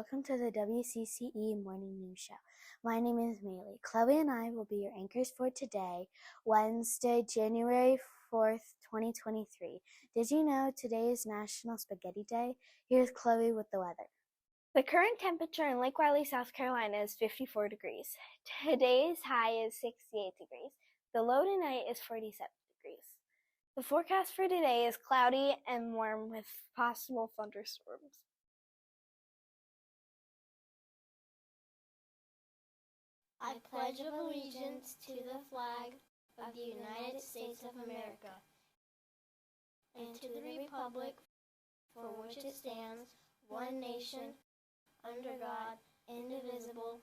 welcome to the WCCE Morning News Show. My name is Maylee. Chloe and I will be your anchors for today, Wednesday, January 4th, 2023. Did you know today is National Spaghetti Day? Here's Chloe with the weather. The current temperature in Lake Wylie, South Carolina is 54 degrees. Today's high is 68 degrees. The low tonight is 47 degrees. The forecast for today is cloudy and warm with possible thunderstorms. I pledge allegiance to the flag of the United States of America and to the republic for which it stands, one nation, under God, indivisible,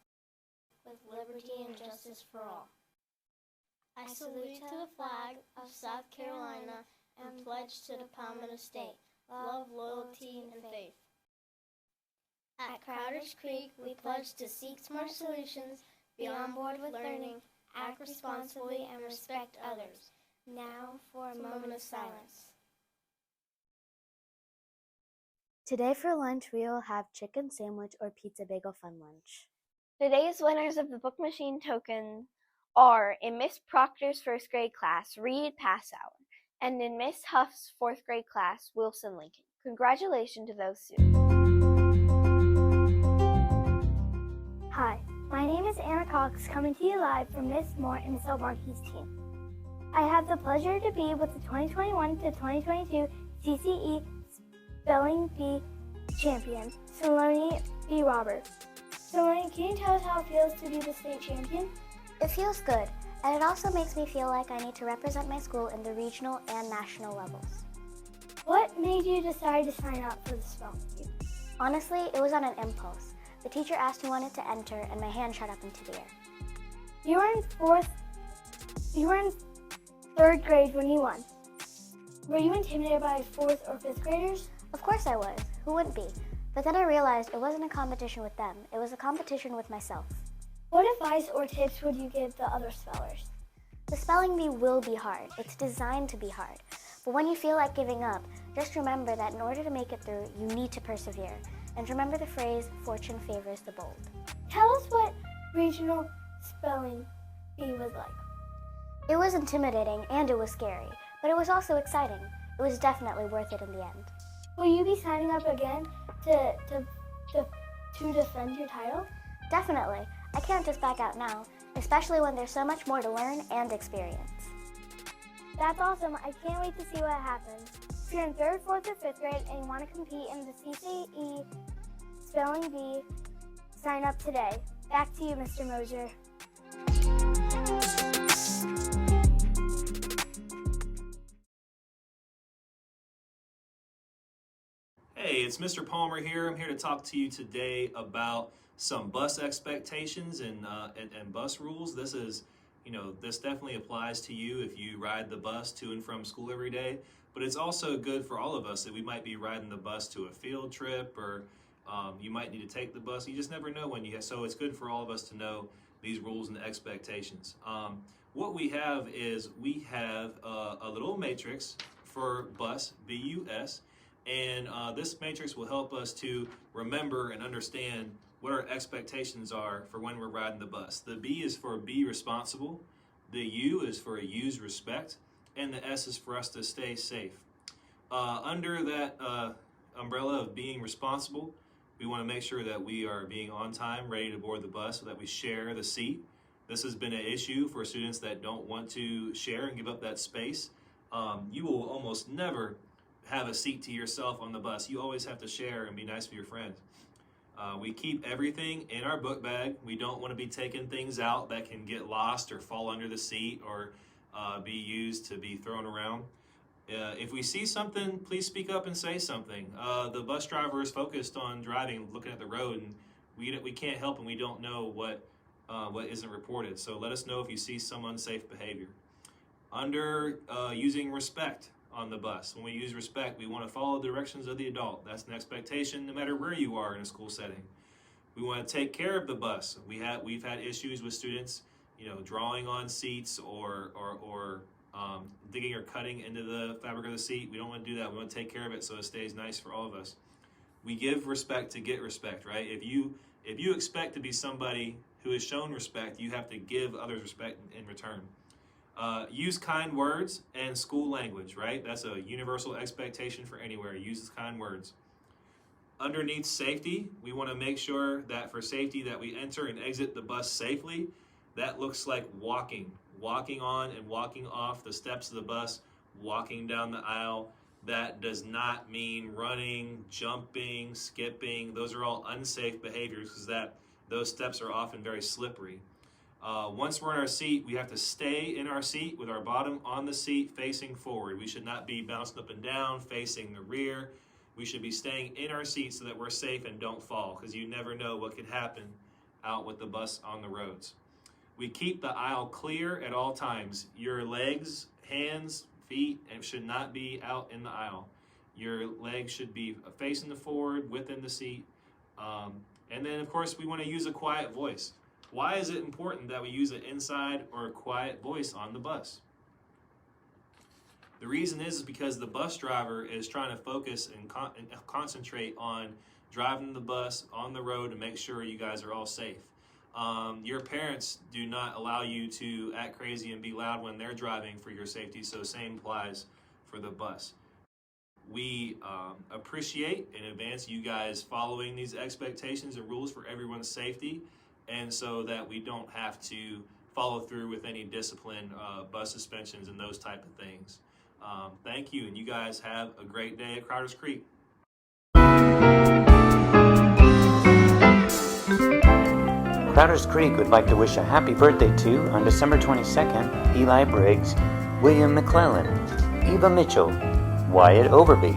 with liberty and justice for all. I salute to the flag of South Carolina and pledge to the Department of State, love, loyalty, and faith. At Crowder's Creek, we pledge to seek smart solutions, be on board with learning, act responsibly, and respect others. Now for a moment of silence. Today for lunch, we will have chicken sandwich or pizza bagel fun lunch. Today's winners of the Book Machine token are in Miss Proctor's first grade class, Reed Passower, and in Miss Huff's fourth grade class, Wilson Lincoln. Congratulations to those students. Hi, my name is Anna Cox, coming to you live from Miss Moore and Miss O'Markey's team. I have the pleasure to be with the 2021 to 2022 CCE Spelling Bee champion, Saloni B. Roberts. Saloni, can you tell us how it feels to be the state champion? It feels good, and it also makes me feel like I need to represent my school in the regional and national levels. What made you decide to sign up for the spelling bee? Honestly, it was on an impulse. The teacher asked who wanted to enter, and my hand shot up into the air. You were in third grade when you won. Were you intimidated by fourth or fifth graders? Of course I was. Who wouldn't be? But then I realized it wasn't a competition with them. It was a competition with myself. What advice or tips would you give the other spellers? The spelling bee will be hard. It's designed to be hard. But when you feel like giving up, just remember that in order to make it through, you need to persevere. And remember the phrase, fortune favors the bold. Tell us what regional spelling bee was like. It was intimidating and it was scary, but it was also exciting. It was definitely worth it in the end. Will you be signing up again to defend your title? Definitely. I can't just back out now, especially when there's so much more to learn and experience. That's awesome. I can't wait to see what happens. If you're in 3rd, 4th, or 5th grade and you want to compete in the CCE Spelling Bee, sign up today. Back to you, Mr. Mosier. Hey, it's Mr. Palmer here. I'm here to talk to you today about some bus expectations and bus rules. This definitely applies to you if you ride the bus to and from school every day, but it's also good for all of us that we might be riding the bus to a field trip or you might need to take the bus. You just never know so it's good for all of us to know these rules and expectations. What we have is a little matrix for bus, B-U-S, and this matrix will help us to remember and understand what our expectations are for when we're riding the bus. The B is for be responsible, the U is for use respect, and the S is for us to stay safe. Under that umbrella of being responsible, we want to make sure that we are being on time, ready to board the bus, so that we share the seat. This has been an issue for students that don't want to share and give up that space. You will almost never have a seat to yourself on the bus. You always have to share and be nice with your friends. We keep everything in our book bag. We don't want to be taking things out that can get lost or fall under the seat or be used to be thrown around. If we see something, please speak up and say something. The bus driver is focused on driving, looking at the road, and we can't help and we don't know what isn't reported. So let us know if you see some unsafe behavior. Under using respect on the bus. When we use respect, we want to follow the directions of the adult. That's an expectation no matter where you are in a school setting. We want to take care of the bus. We've had issues with students, drawing on seats or digging or cutting into the fabric of the seat. We don't want to do that. We want to take care of it so it stays nice for all of us. We give respect to get respect, right? If you expect to be somebody who is shown respect, you have to give others respect in return. Use kind words and school language, right? That's a universal expectation for anywhere. Use kind words. Underneath safety, we want to make sure that for safety that we enter and exit the bus safely. That looks like walking on and walking off the steps of the bus, walking down the aisle. That does not mean running, jumping, skipping. Those are all unsafe behaviors because those steps are often very slippery. Once we're in our seat, we have to stay in our seat with our bottom on the seat facing forward. We should not be bouncing up and down, facing the rear. We should be staying in our seat so that we're safe and don't fall, because you never know what could happen out with the bus on the roads. We keep the aisle clear at all times. Your legs, hands, feet should not be out in the aisle. Your legs should be facing the forward, within the seat. And then, of course, we want to use a quiet voice. Why is it important that we use an inside or a quiet voice on the bus? The reason is because the bus driver is trying to focus and concentrate on driving the bus on the road to make sure you guys are all safe. Your parents do not allow you to act crazy and be loud when they're driving for your safety, so same applies for the bus. We appreciate in advance you guys following these expectations and rules for everyone's safety, and so that we don't have to follow through with any discipline, bus suspensions, and those type of things. Thank you, and you guys have a great day at Crowder's Creek. Crowder's Creek would like to wish a happy birthday to, on December 22nd, Eli Briggs, William McClellan, Eva Mitchell, Wyatt Overby,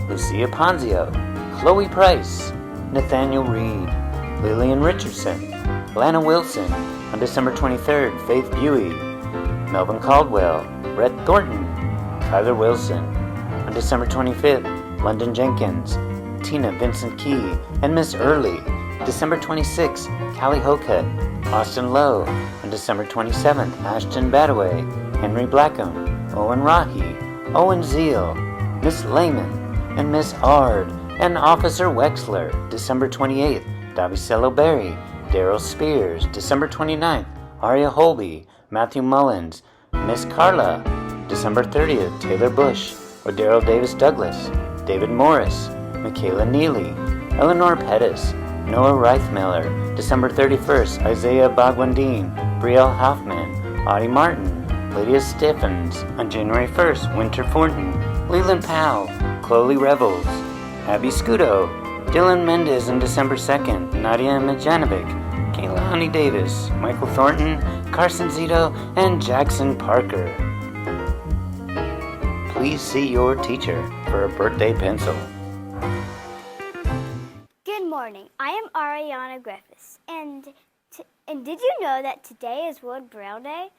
Lucia Ponzio, Chloe Price, Nathaniel Reed, Lillian Richardson, Lana Wilson. On December 23rd, Faith Buey, Melvin Caldwell, Brett Thornton, Kyler Wilson. On December 25th, London Jenkins, Tina Vincent Key, and Miss Early. December 26th, Callie Hocutt, Austin Lowe. On December 27th, Ashton Badaway, Henry Blackham, Owen Rahi, Owen Zeal, Miss Lehman, and Miss Ard, and Officer Wexler. December 28th, Davicello Berry, Daryl Spears. December 29th, Aria Holby, Matthew Mullins, Miss Carla. December 30th, Taylor Bush, Daryl Davis Douglas, David Morris, Michaela Neely, Eleanor Pettis, Noah Reithmiller. December 31st, Isaiah Bagwandine, Brielle Hoffman, Audie Martin, Lydia Stiffens. On January 1st, Winter Thornton, Leland Powell, Chloe Revels, Abby Scudo, Dylan Mendez. On December 2nd, Nadia Majanovic, Kaylani Davis, Michael Thornton, Carson Zito, and Jackson Parker. Please see your teacher for a birthday pencil. Good morning. I am Ariana Griffiths, and did you know that today is World Braille Day?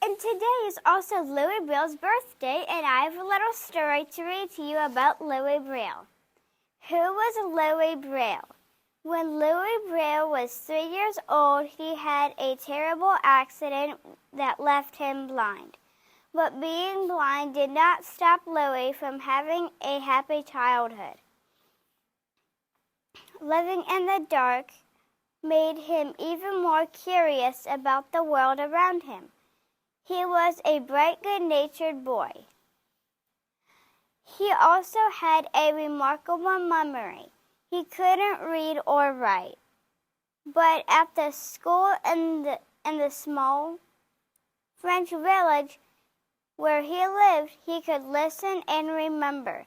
And today is also Louis Braille's birthday, and I have a little story to read to you about Louis Braille. Who was Louis Braille? When Louis Braille was 3 years old, he had a terrible accident that left him blind. But being blind did not stop Louis from having a happy childhood. Living in the dark made him even more curious about the world around him. He was a bright, good-natured boy. He also had a remarkable memory. He couldn't read or write, but at the school in the small French village where he lived, he could listen and remember.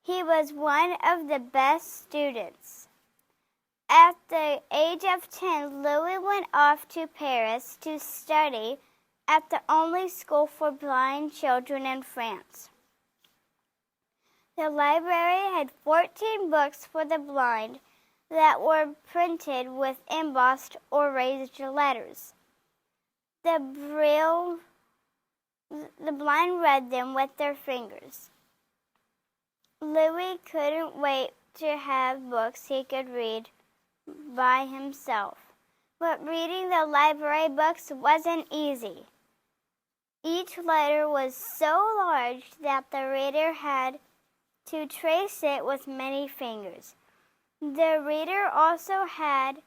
He was one of the best students. At the age of 10, Louis went off to Paris to study at the only school for blind children in France. The library had 14 books for the blind that were printed with embossed or raised letters. The blind read them with their fingers. Louis couldn't wait to have books he could read by himself, but reading the library books wasn't easy. Each letter was so large that the reader had to trace it with many fingers. The reader also had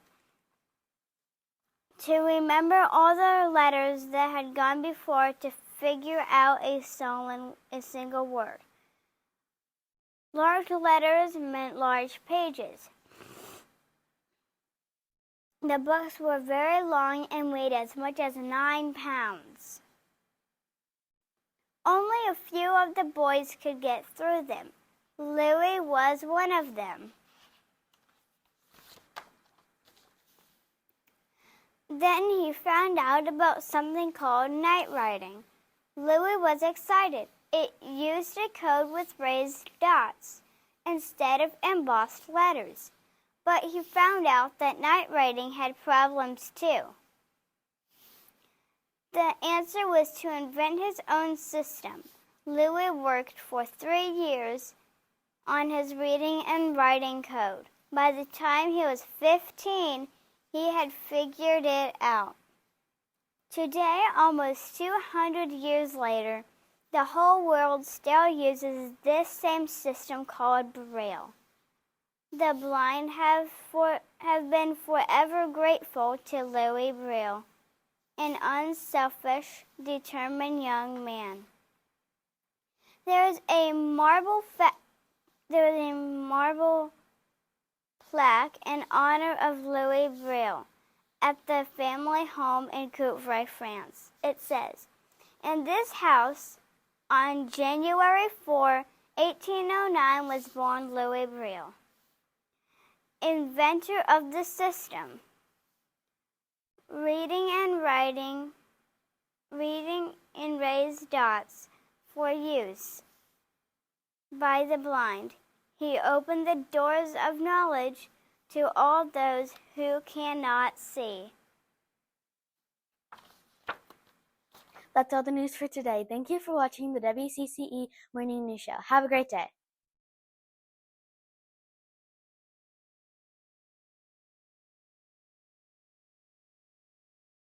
to remember all the letters that had gone before to figure out a single word. Large letters meant large pages. The books were very long and weighed as much as 9 pounds. Only a few of the boys could get through them. Louis was one of them. Then he found out about something called night writing. Louis was excited. It used a code with raised dots instead of embossed letters. But he found out that night writing had problems too. The answer was to invent his own system. Louis worked for 3 years on his reading and writing code. By the time he was 15, he had figured it out. Today, almost 200 years later, the whole world still uses this same system called Braille. The blind have been forever grateful to Louis Braille, an unselfish, determined young man. There is a marble plaque in honor of Louis Braille at the family home in Courtrai, France. It says, "In this house, on January 4, 1809, was born Louis Braille, inventor of the system, reading in raised dots for use by the blind. He opened the doors of knowledge to all those who cannot see." That's all the news for today. Thank you for watching the WCCE Morning News Show. Have a great day.